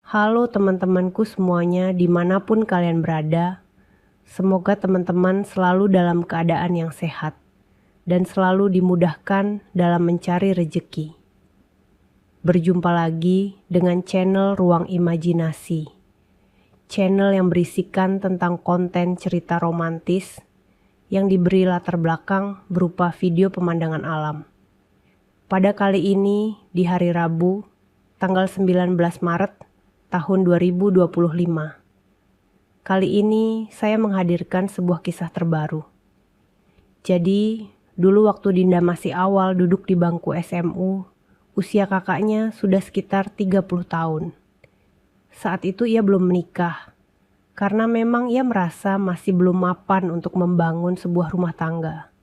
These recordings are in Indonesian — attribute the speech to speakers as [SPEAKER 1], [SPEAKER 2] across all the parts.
[SPEAKER 1] Halo teman-temanku semuanya dimanapun kalian berada. Semoga teman-teman selalu dalam keadaan yang sehat dan selalu dimudahkan dalam mencari rejeki. Berjumpa lagi dengan channel Ruang Imajinasi. Channel yang berisikan tentang konten cerita romantis yang diberi latar belakang berupa video pemandangan alam. Pada kali ini di hari Rabu, tanggal 19 Maret tahun 2025. Kali ini saya menghadirkan sebuah kisah terbaru. Jadi, dulu waktu Dinda masih awal duduk di bangku SMU, usia kakaknya sudah sekitar 30 tahun. Saat itu ia belum menikah, karena memang ia merasa masih belum mapan untuk membangun sebuah rumah tangga.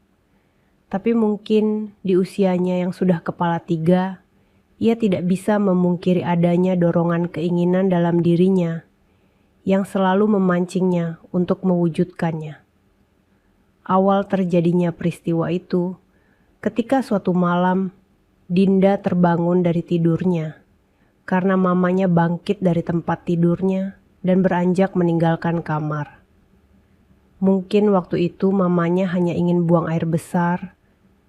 [SPEAKER 1] Tapi mungkin di usianya yang sudah kepala 3, ia tidak bisa memungkiri adanya dorongan keinginan dalam dirinya yang selalu memancingnya untuk mewujudkannya. Awal terjadinya peristiwa itu ketika suatu malam Dinda terbangun dari tidurnya karena mamanya bangkit dari tempat tidurnya dan beranjak meninggalkan kamar. Mungkin waktu itu mamanya hanya ingin buang air besar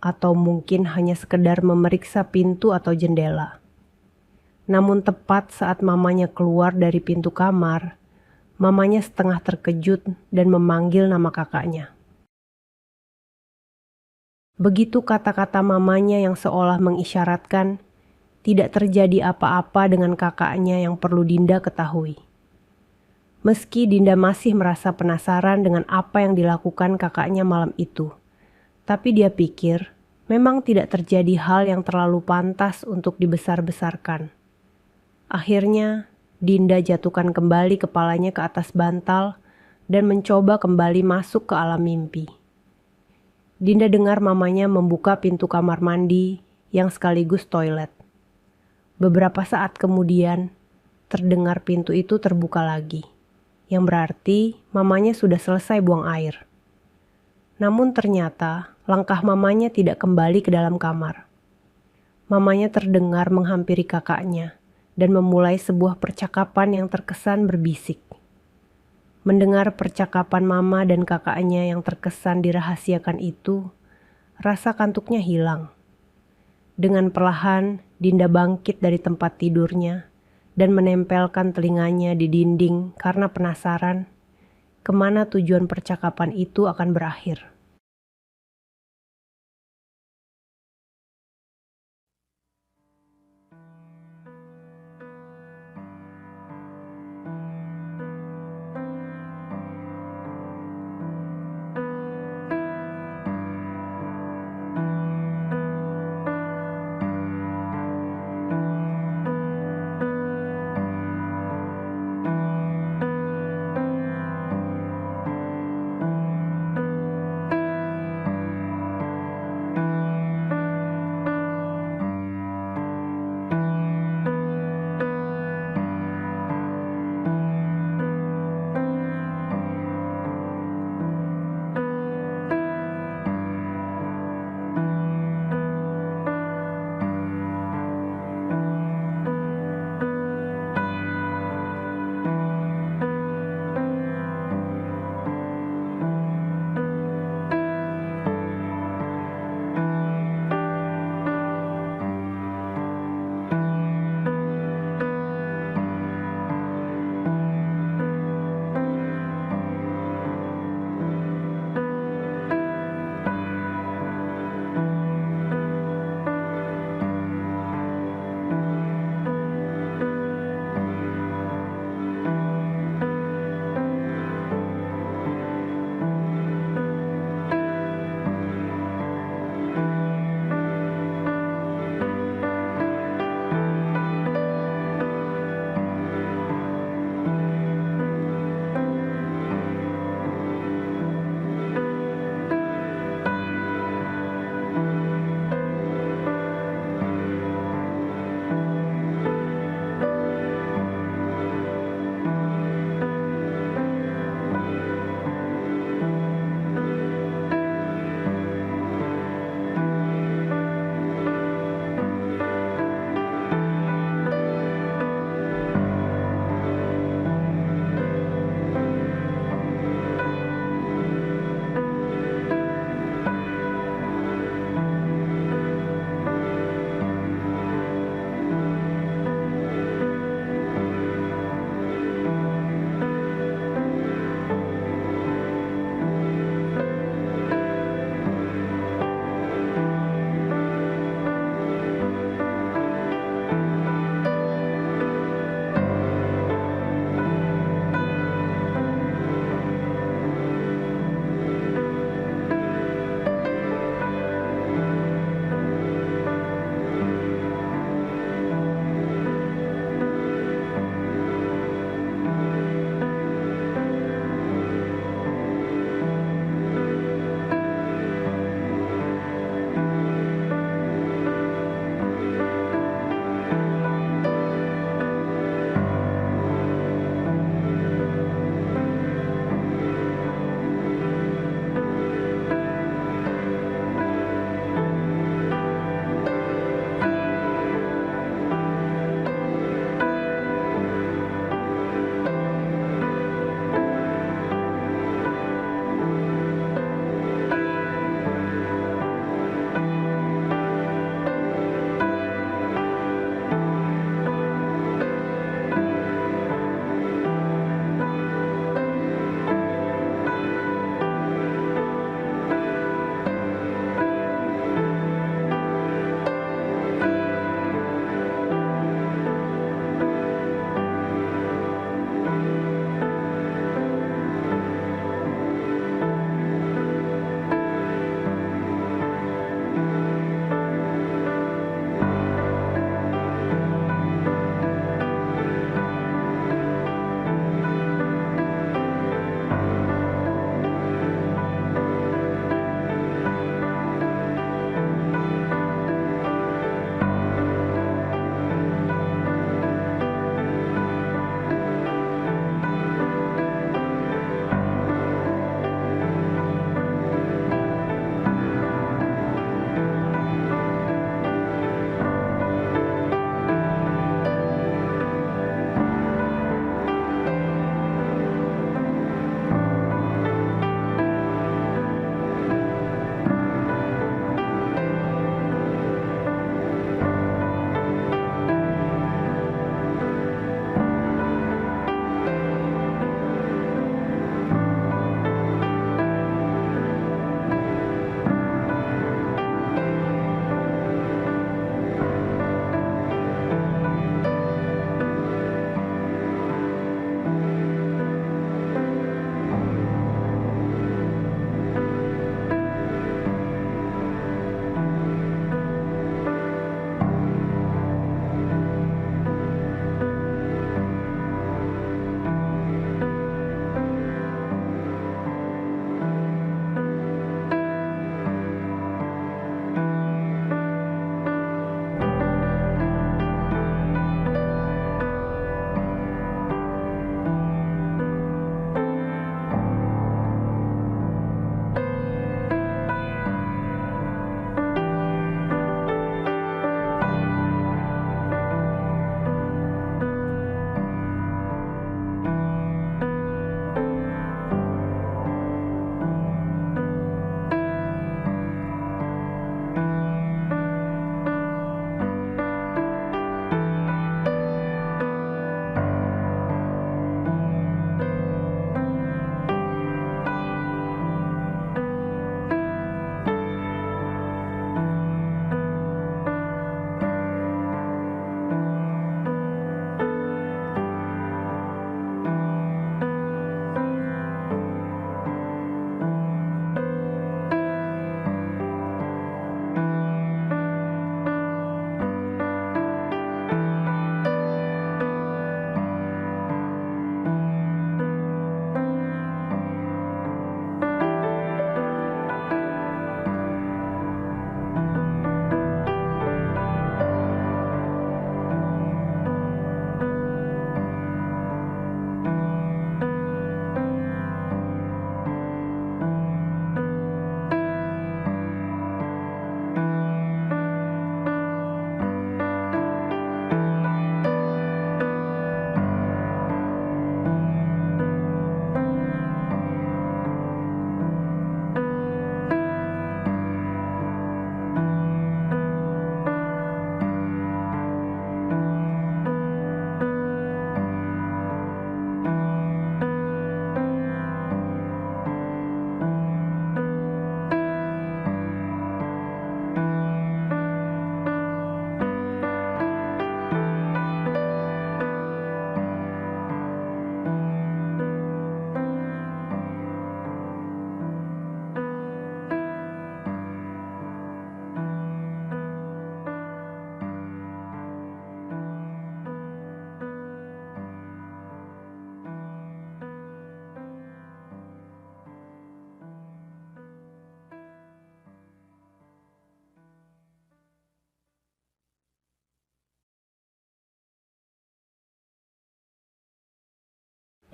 [SPEAKER 1] atau mungkin hanya sekedar memeriksa pintu atau jendela. Namun tepat saat mamanya keluar dari pintu kamar, mamanya setengah terkejut dan memanggil nama kakaknya. Begitu kata-kata mamanya yang seolah mengisyaratkan tidak terjadi apa-apa dengan kakaknya yang perlu Dinda ketahui. Meski Dinda masih merasa penasaran dengan apa yang dilakukan kakaknya malam itu, tapi dia pikir memang tidak terjadi hal yang terlalu pantas untuk dibesar-besarkan. Akhirnya, Dinda jatuhkan kembali kepalanya ke atas bantal dan mencoba kembali masuk ke alam mimpi. Dinda dengar mamanya membuka pintu kamar mandi yang sekaligus toilet. Beberapa saat kemudian, terdengar pintu itu terbuka lagi, yang berarti mamanya sudah selesai buang air. Namun ternyata langkah mamanya tidak kembali ke dalam kamar. Mamanya terdengar menghampiri kakaknya dan memulai sebuah percakapan yang terkesan berbisik. Mendengar percakapan mama dan kakaknya yang terkesan dirahasiakan itu, rasa kantuknya hilang. Dengan perlahan, Dinda bangkit dari tempat tidurnya dan menempelkan telinganya di dinding karena penasaran kemana tujuan percakapan itu akan berakhir.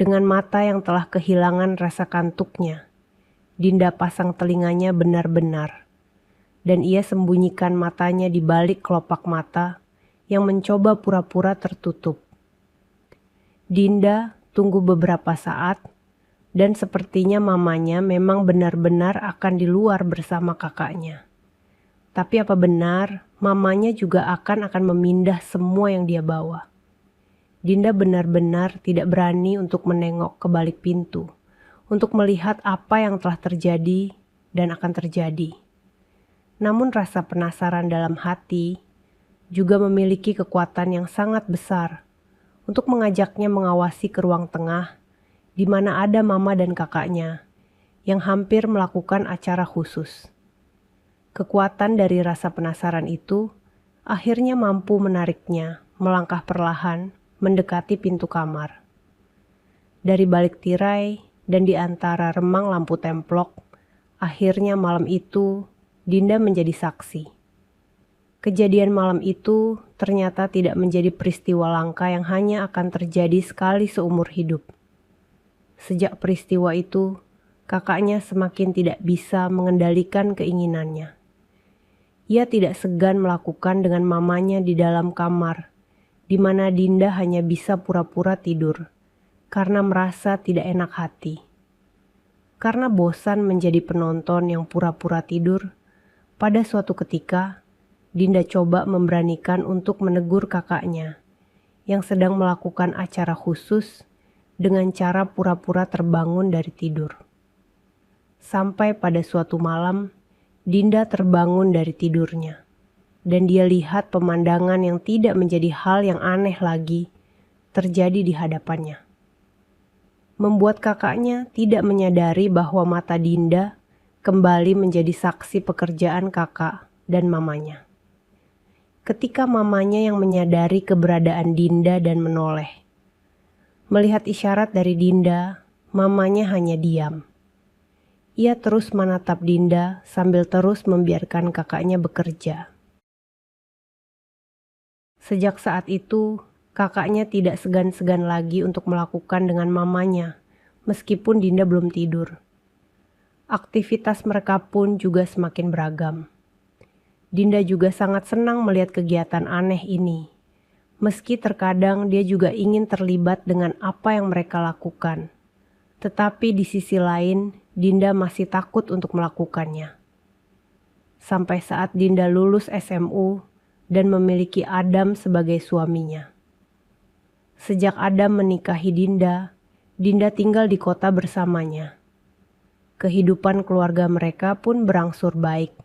[SPEAKER 1] Dengan mata yang telah kehilangan rasa kantuknya, Dinda pasang telinganya benar-benar, dan ia sembunyikan matanya di balik kelopak mata yang mencoba pura-pura tertutup. Dinda tunggu beberapa saat, dan sepertinya mamanya memang benar-benar akan di luar bersama kakaknya. Tapi apa benar mamanya juga akan memindah semua yang dia bawa? Dinda benar-benar tidak berani untuk menengok ke balik pintu, untuk melihat apa yang telah terjadi dan akan terjadi. Namun rasa penasaran dalam hati juga memiliki kekuatan yang sangat besar untuk mengajaknya mengawasi ke ruang tengah di mana ada mama dan kakaknya yang hampir melakukan acara khusus. Kekuatan dari rasa penasaran itu akhirnya mampu menariknya melangkah perlahan mendekati pintu kamar. Dari balik tirai dan di antara remang lampu templok, akhirnya malam itu Dinda menjadi saksi. Kejadian malam itu ternyata tidak menjadi peristiwa langka yang hanya akan terjadi sekali seumur hidup. Sejak peristiwa itu, kakaknya semakin tidak bisa mengendalikan keinginannya. Ia tidak segan melakukan dengan mamanya di dalam kamar, di mana Dinda hanya bisa pura-pura tidur, karena merasa tidak enak hati. Karena bosan menjadi penonton yang pura-pura tidur, pada suatu ketika, Dinda coba memberanikan untuk menegur kakaknya, yang sedang melakukan acara khusus dengan cara pura-pura terbangun dari tidur. Sampai pada suatu malam, Dinda terbangun dari tidurnya. Dan dia lihat pemandangan yang tidak menjadi hal yang aneh lagi terjadi di hadapannya. Membuat kakaknya tidak menyadari bahwa mata Dinda kembali menjadi saksi pekerjaan kakak dan mamanya. Ketika mamanya yang menyadari keberadaan Dinda dan menoleh. Melihat isyarat dari Dinda, mamanya hanya diam. Ia terus menatap Dinda sambil terus membiarkan kakaknya bekerja. Sejak saat itu, kakaknya tidak segan-segan lagi untuk melakukan dengan mamanya, meskipun Dinda belum tidur. Aktivitas mereka pun juga semakin beragam. Dinda juga sangat senang melihat kegiatan aneh ini, meski terkadang dia juga ingin terlibat dengan apa yang mereka lakukan. Tetapi di sisi lain, Dinda masih takut untuk melakukannya. Sampai saat Dinda lulus SMU, dan memiliki Adam sebagai suaminya. Sejak Adam menikahi Dinda, Dinda tinggal di kota bersamanya. Kehidupan keluarga mereka pun berangsur baik,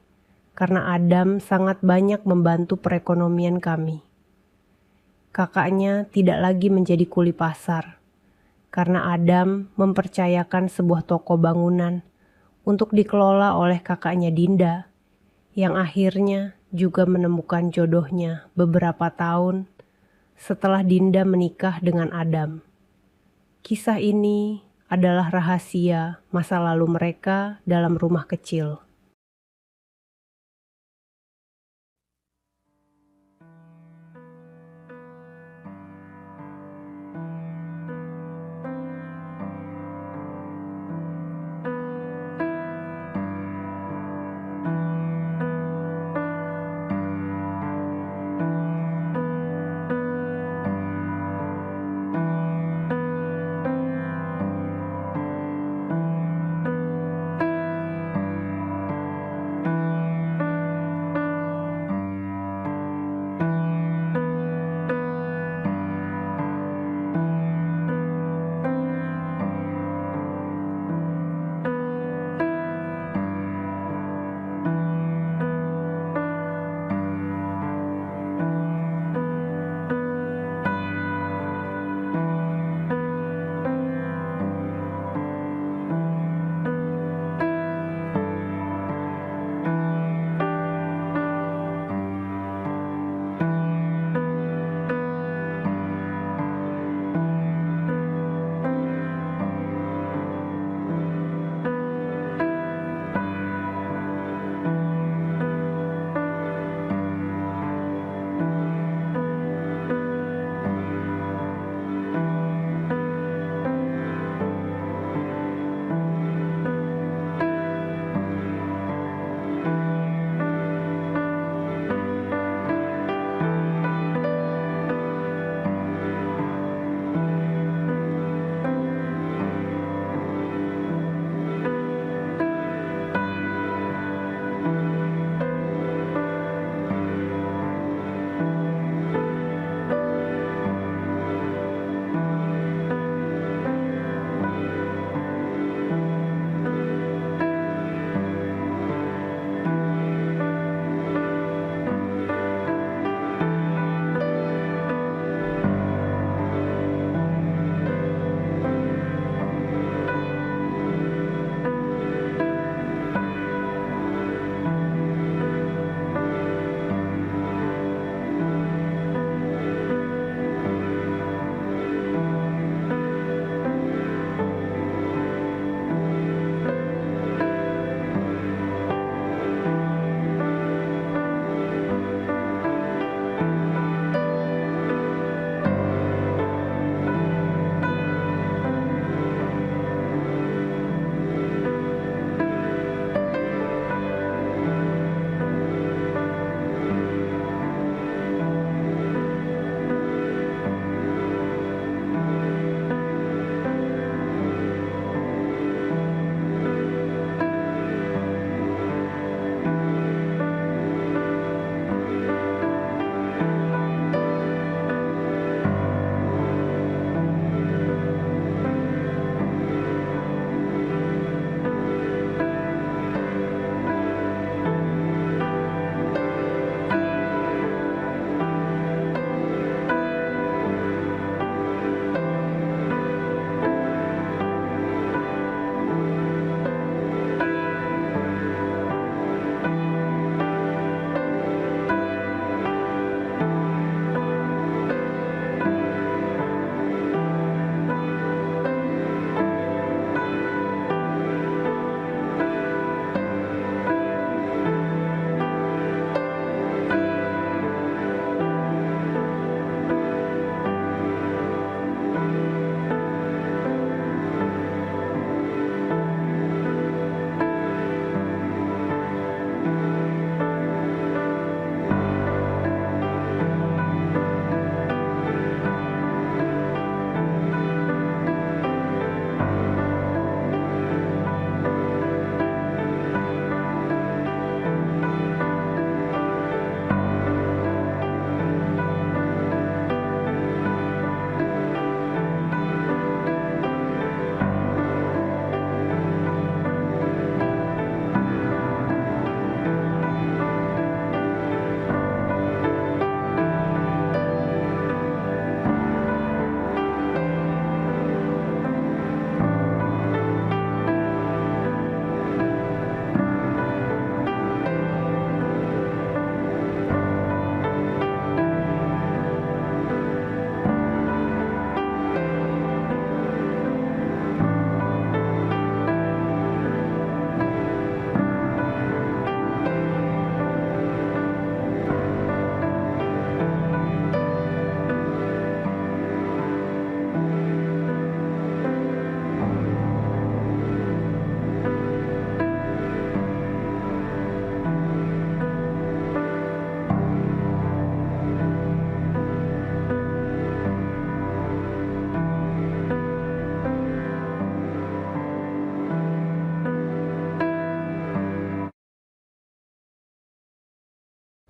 [SPEAKER 1] karena Adam sangat banyak membantu perekonomian kami. Kakaknya tidak lagi menjadi kuli pasar, karena Adam mempercayakan sebuah toko bangunan untuk dikelola oleh kakaknya Dinda, yang akhirnya juga menemukan jodohnya beberapa tahun setelah Dinda menikah dengan Adam. Kisah ini adalah rahasia masa lalu mereka dalam rumah kecil.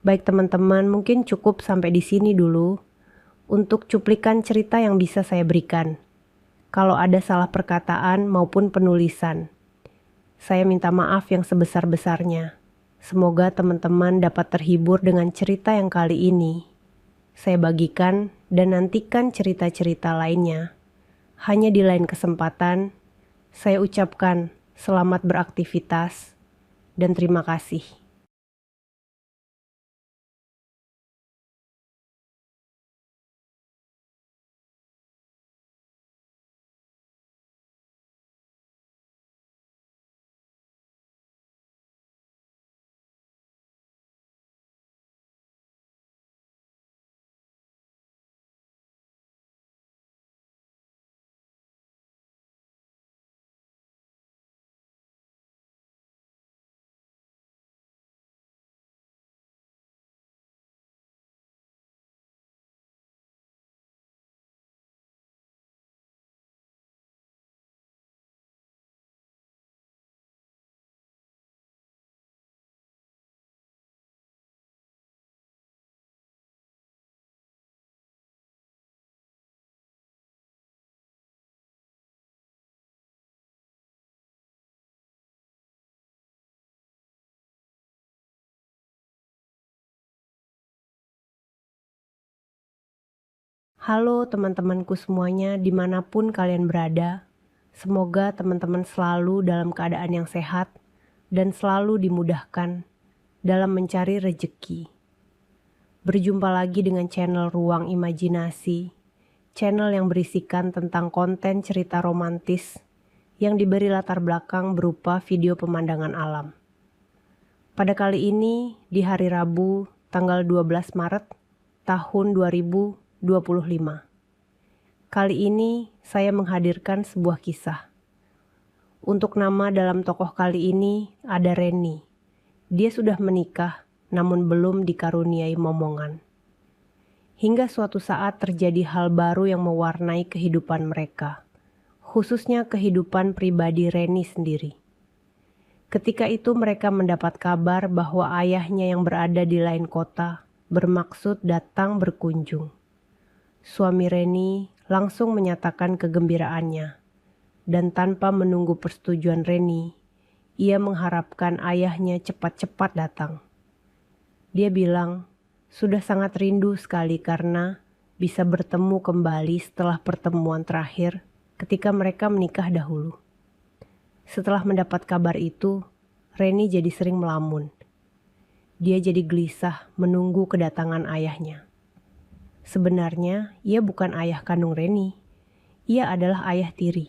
[SPEAKER 1] Baik teman-teman, mungkin cukup sampai di sini dulu untuk cuplikan cerita yang bisa saya berikan. Kalau ada salah perkataan maupun penulisan, saya minta maaf yang sebesar-besarnya. Semoga teman-teman dapat terhibur dengan cerita yang kali ini. Saya bagikan dan nantikan cerita-cerita lainnya. Hanya di lain kesempatan, saya ucapkan selamat beraktivitas dan terima kasih. Halo teman-temanku semuanya dimanapun kalian berada. Semoga teman-teman selalu dalam keadaan yang sehat dan selalu dimudahkan dalam mencari rejeki. Berjumpa lagi dengan channel Ruang Imajinasi, channel yang berisikan tentang konten cerita romantis yang diberi latar belakang berupa video pemandangan alam. Pada kali ini di hari Rabu tanggal 12 Maret tahun 2025. Kali ini saya menghadirkan sebuah kisah. Untuk nama dalam tokoh kali ini ada Reni. Dia sudah menikah namun belum dikaruniai momongan. Hingga suatu saat terjadi hal baru yang mewarnai kehidupan mereka, khususnya kehidupan pribadi Reni sendiri. Ketika itu mereka mendapat kabar bahwa ayahnya yang berada di lain kota bermaksud datang berkunjung. Suami Reni langsung menyatakan kegembiraannya, dan tanpa menunggu persetujuan Reni, ia mengharapkan ayahnya cepat-cepat datang. Dia bilang, sudah sangat rindu sekali karena bisa bertemu kembali setelah pertemuan terakhir ketika mereka menikah dahulu. Setelah mendapat kabar itu, Reni jadi sering melamun. Dia jadi gelisah menunggu kedatangan ayahnya. Sebenarnya, ia bukan ayah kandung Reni. Ia adalah ayah tiri.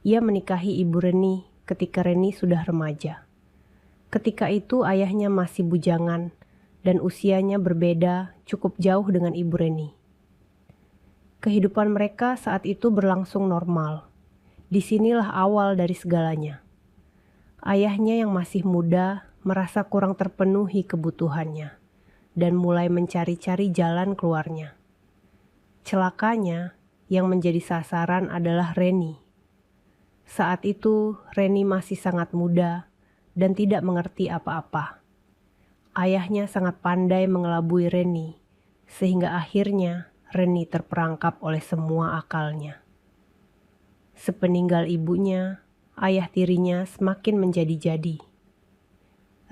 [SPEAKER 1] Ia menikahi ibu Reni ketika Reni sudah remaja. Ketika itu ayahnya masih bujangan dan usianya berbeda cukup jauh dengan ibu Reni. Kehidupan mereka saat itu berlangsung normal. Disinilah awal dari segalanya. Ayahnya yang masih muda merasa kurang terpenuhi kebutuhannya dan mulai mencari-cari jalan keluarnya. Celakanya, yang menjadi sasaran adalah Reni. Saat itu, Reni masih sangat muda dan tidak mengerti apa-apa. Ayahnya sangat pandai mengelabui Reni, sehingga akhirnya Reni terperangkap oleh semua akalnya. Sepeninggal ibunya, ayah tirinya semakin menjadi-jadi.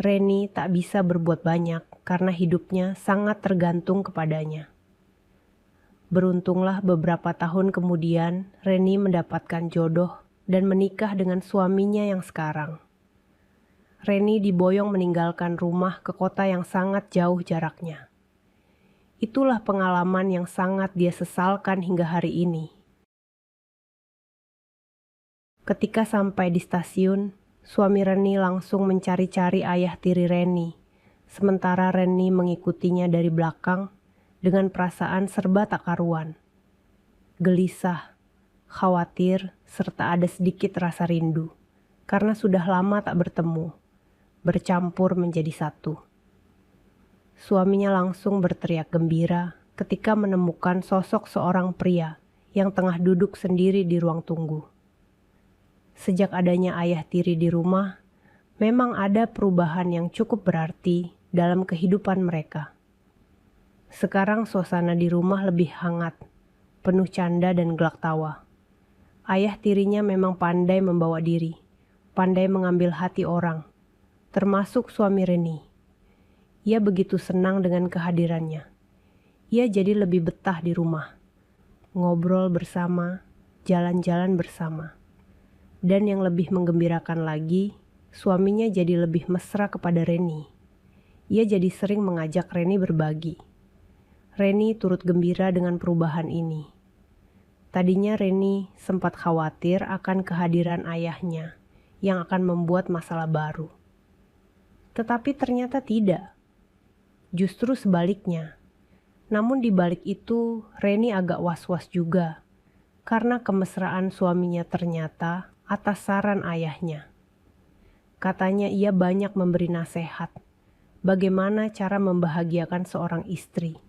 [SPEAKER 1] Reni tak bisa berbuat banyak karena hidupnya sangat tergantung kepadanya. Beruntunglah beberapa tahun kemudian Reni mendapatkan jodoh dan menikah dengan suaminya yang sekarang. Reni diboyong meninggalkan rumah ke kota yang sangat jauh jaraknya. Itulah pengalaman yang sangat dia sesalkan hingga hari ini. Ketika sampai di stasiun, suami Reni langsung mencari-cari ayah tiri Reni, sementara Reni mengikutinya dari belakang dengan perasaan serba tak karuan. Gelisah, khawatir, serta ada sedikit rasa rindu, karena sudah lama tak bertemu, bercampur menjadi satu. Suaminya langsung berteriak gembira ketika menemukan sosok seorang pria yang tengah duduk sendiri di ruang tunggu. Sejak adanya ayah tiri di rumah, memang ada perubahan yang cukup berarti dalam kehidupan mereka. Sekarang suasana di rumah lebih hangat, penuh canda dan gelak tawa. Ayah tirinya memang pandai membawa diri, pandai mengambil hati orang, termasuk suami Reni. Ia begitu senang dengan kehadirannya. Ia jadi lebih betah di rumah, ngobrol bersama, jalan-jalan bersama. Dan yang lebih menggembirakan lagi, suaminya jadi lebih mesra kepada Reni. Ia jadi sering mengajak Reni berbagi. Reni turut gembira dengan perubahan ini. Tadinya Reni sempat khawatir akan kehadiran ayahnya yang akan membuat masalah baru. Tetapi ternyata tidak. Justru sebaliknya. Namun di balik itu Reni agak was-was juga karena kemesraan suaminya ternyata atas saran ayahnya. Katanya ia banyak memberi nasihat bagaimana cara membahagiakan seorang istri.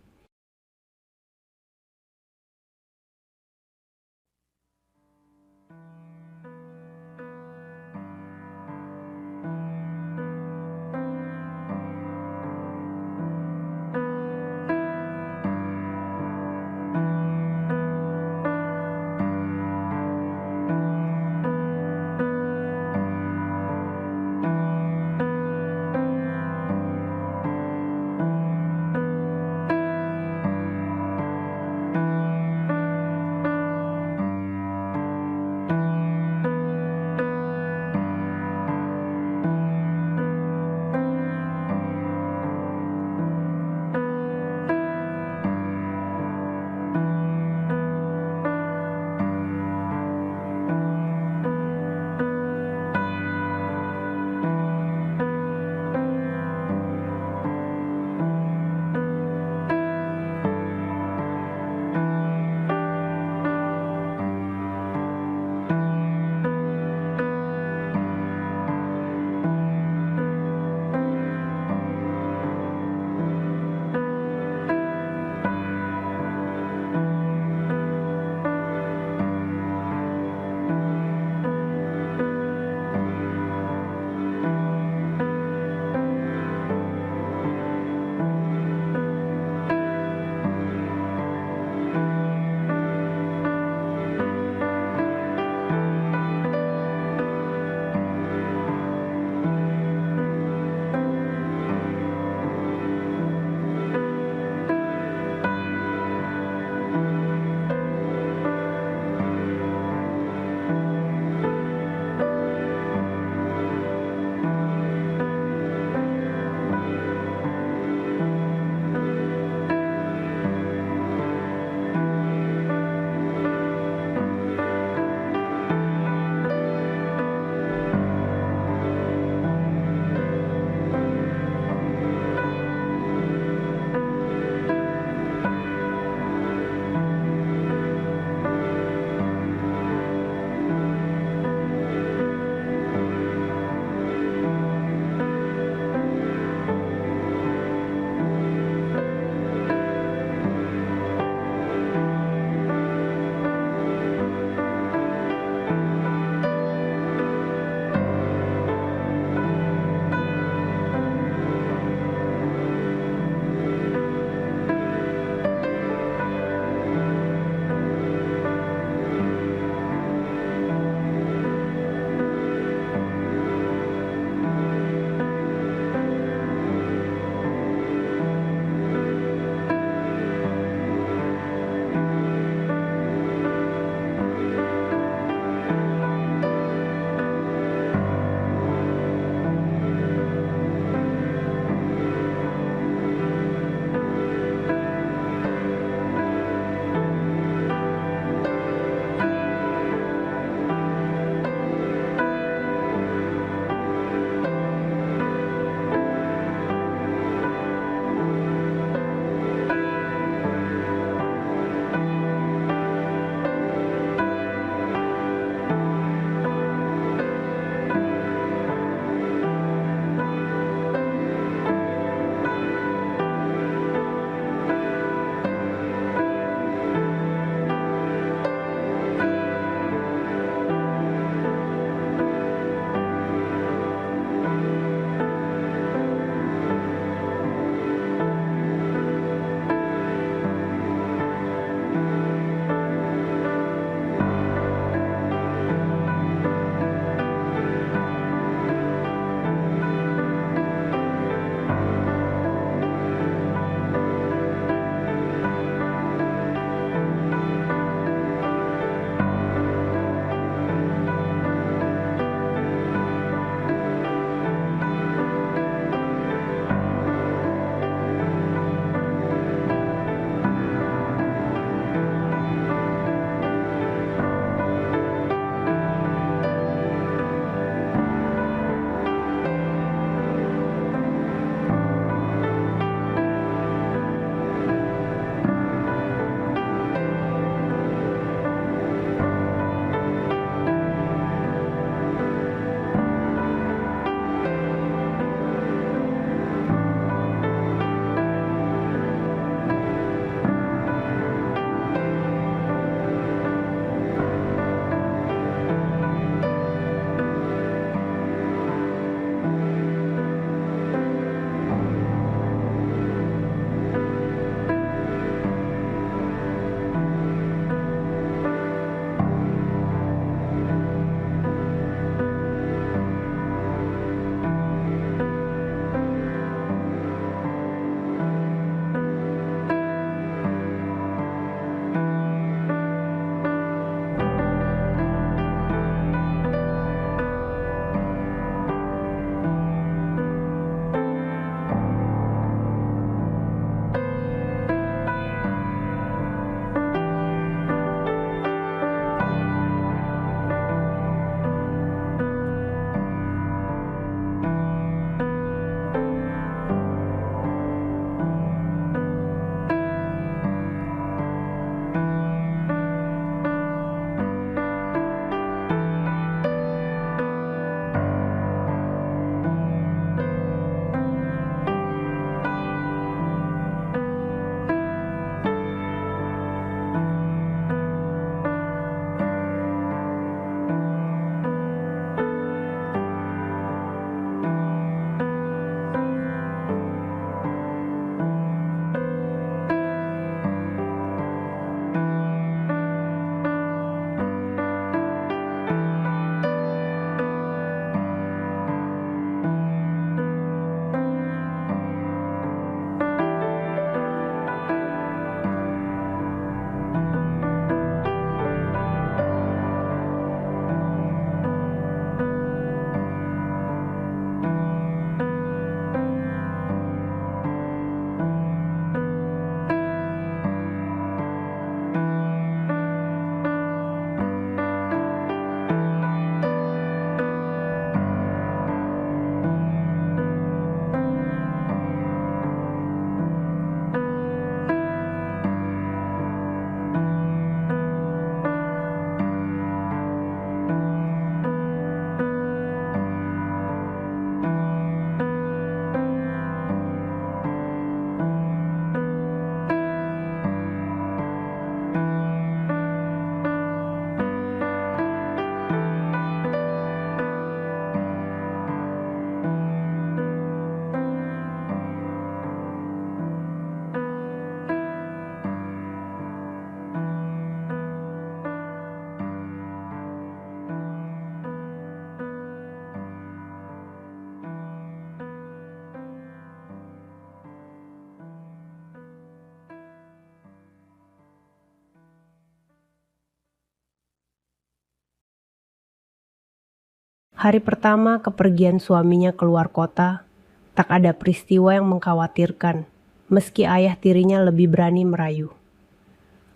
[SPEAKER 1] Hari pertama kepergian suaminya keluar kota, tak ada peristiwa yang mengkhawatirkan, meski ayah tirinya lebih berani merayu.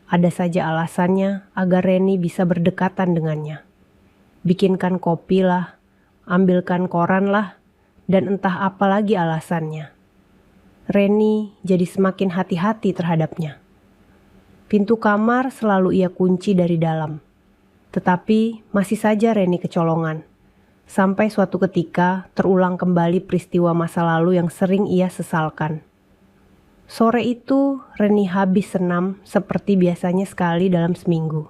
[SPEAKER 1] Ada saja alasannya agar Reni bisa berdekatan dengannya. Bikinkan kopi lah, ambilkan koran lah, dan entah apa lagi alasannya. Reni jadi semakin hati-hati terhadapnya. Pintu kamar selalu ia kunci dari dalam. Tetapi masih saja Reni kecolongan. Sampai suatu ketika terulang kembali peristiwa masa lalu yang sering ia sesalkan. Sore itu Reni habis senam seperti biasanya sekali dalam seminggu.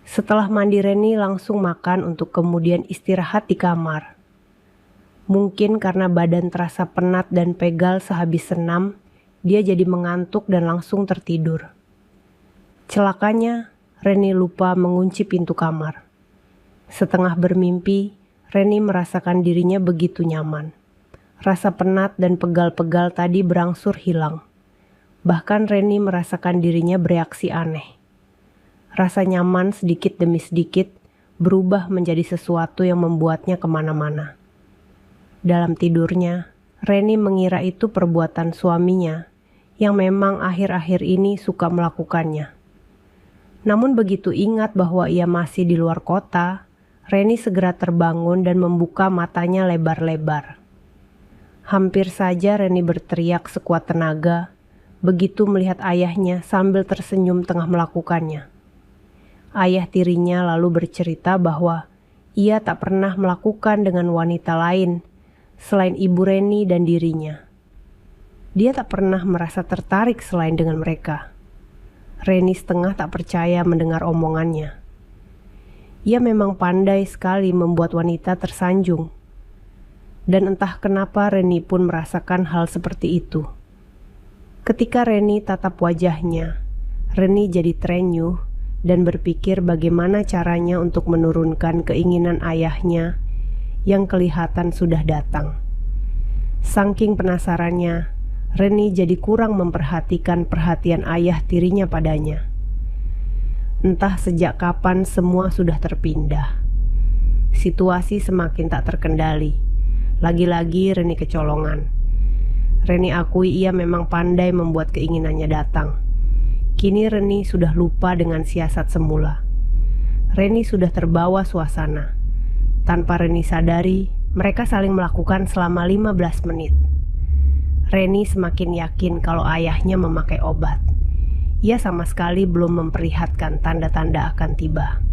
[SPEAKER 1] Setelah mandi Reni langsung makan untuk kemudian istirahat di kamar. Mungkin karena badan terasa penat dan pegal sehabis senam, dia jadi mengantuk dan langsung tertidur. Celakanya, Reni lupa mengunci pintu kamar. Setengah bermimpi, Reni merasakan dirinya begitu nyaman. Rasa penat dan pegal-pegal tadi berangsur hilang. Bahkan Reni merasakan dirinya bereaksi aneh. Rasa nyaman sedikit demi sedikit berubah menjadi sesuatu yang membuatnya kemana-mana. Dalam tidurnya, Reni mengira itu perbuatan suaminya yang memang akhir-akhir ini suka melakukannya. Namun begitu ingat bahwa ia masih di luar kota, Reni segera terbangun dan membuka matanya lebar-lebar. Hampir saja Reni berteriak sekuat tenaga begitu melihat ayahnya sambil tersenyum tengah melakukannya. Ayah tirinya lalu bercerita bahwa ia tak pernah melakukan dengan wanita lain selain ibu Reni dan dirinya. Dia tak pernah merasa tertarik selain dengan mereka. Reni setengah tak percaya mendengar omongannya. Ia memang pandai sekali membuat wanita tersanjung. Dan entah kenapa Reni pun merasakan hal seperti itu. Ketika Reni tatap wajahnya, Reni jadi terenyuh dan berpikir bagaimana caranya untuk menurunkan keinginan ayahnya yang kelihatan sudah datang. Saking penasarannya, Reni jadi kurang memperhatikan perhatian ayah tirinya padanya. Entah sejak kapan semua sudah terpindah. Situasi semakin tak terkendali. Lagi-lagi Reni kecolongan. Reni akui ia memang pandai membuat keinginannya datang. Kini Reni sudah lupa dengan siasat semula. Reni sudah terbawa suasana. Tanpa Reni sadari, mereka saling melakukan selama 15 menit. Reni semakin yakin kalau ayahnya memakai obat. Ia sama sekali belum memperlihatkan tanda-tanda akan tiba.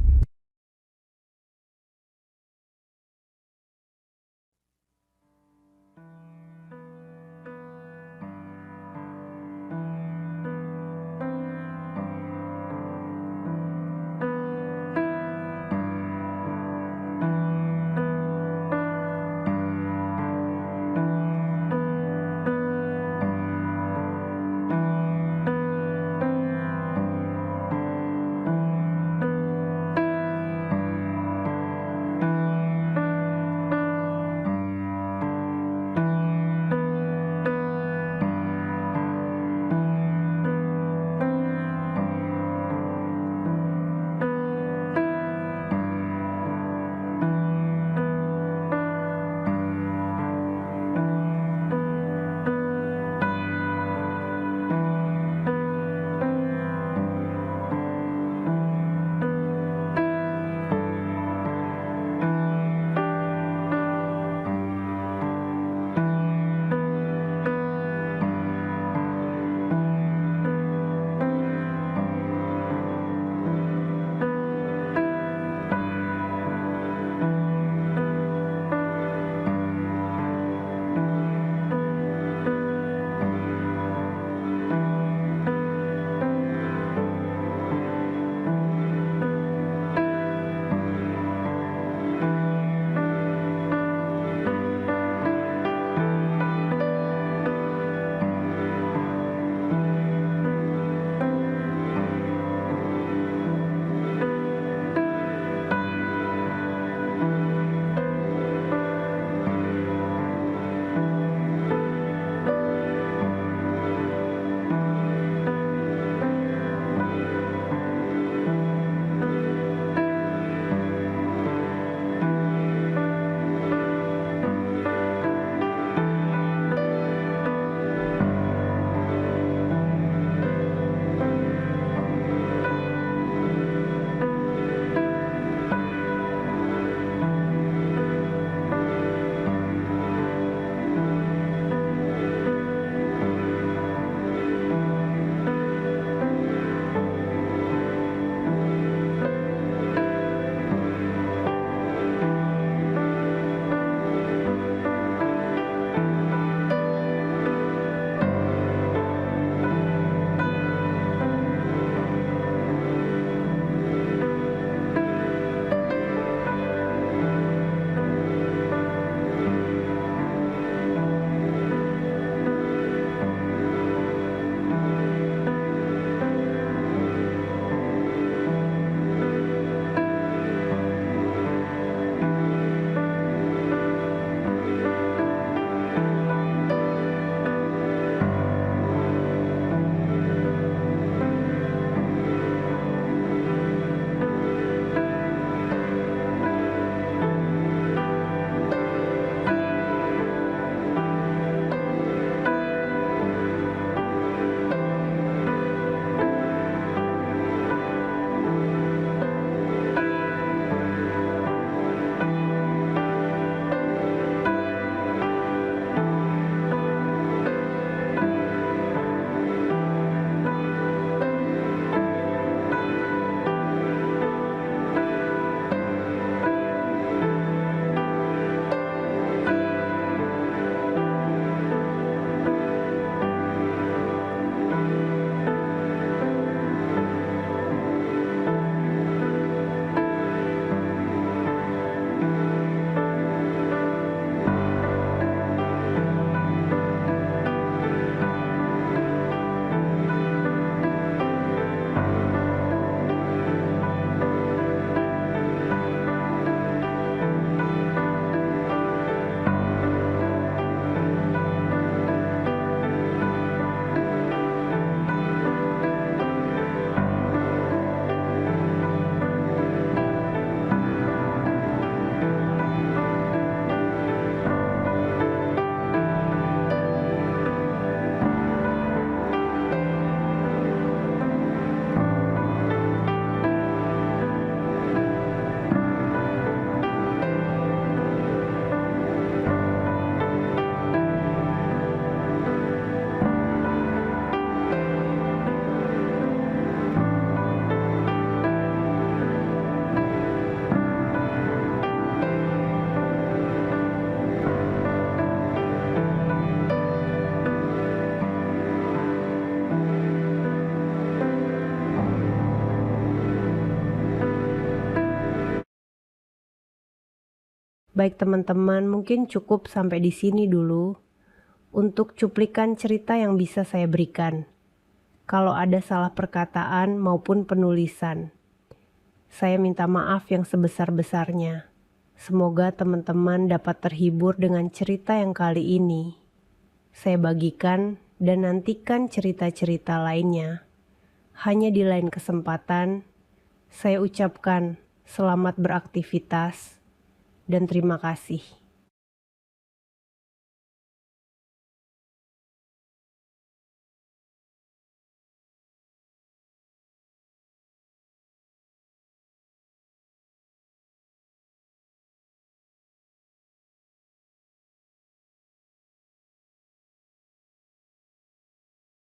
[SPEAKER 1] Baik teman-teman, mungkin cukup sampai di sini dulu untuk cuplikan cerita yang bisa saya berikan. Kalau ada salah perkataan maupun penulisan, saya minta maaf yang sebesar-besarnya. Semoga teman-teman dapat terhibur dengan cerita yang kali ini. Saya bagikan dan nantikan cerita-cerita lainnya. Hanya di lain kesempatan, saya ucapkan selamat beraktivitas dan terima kasih.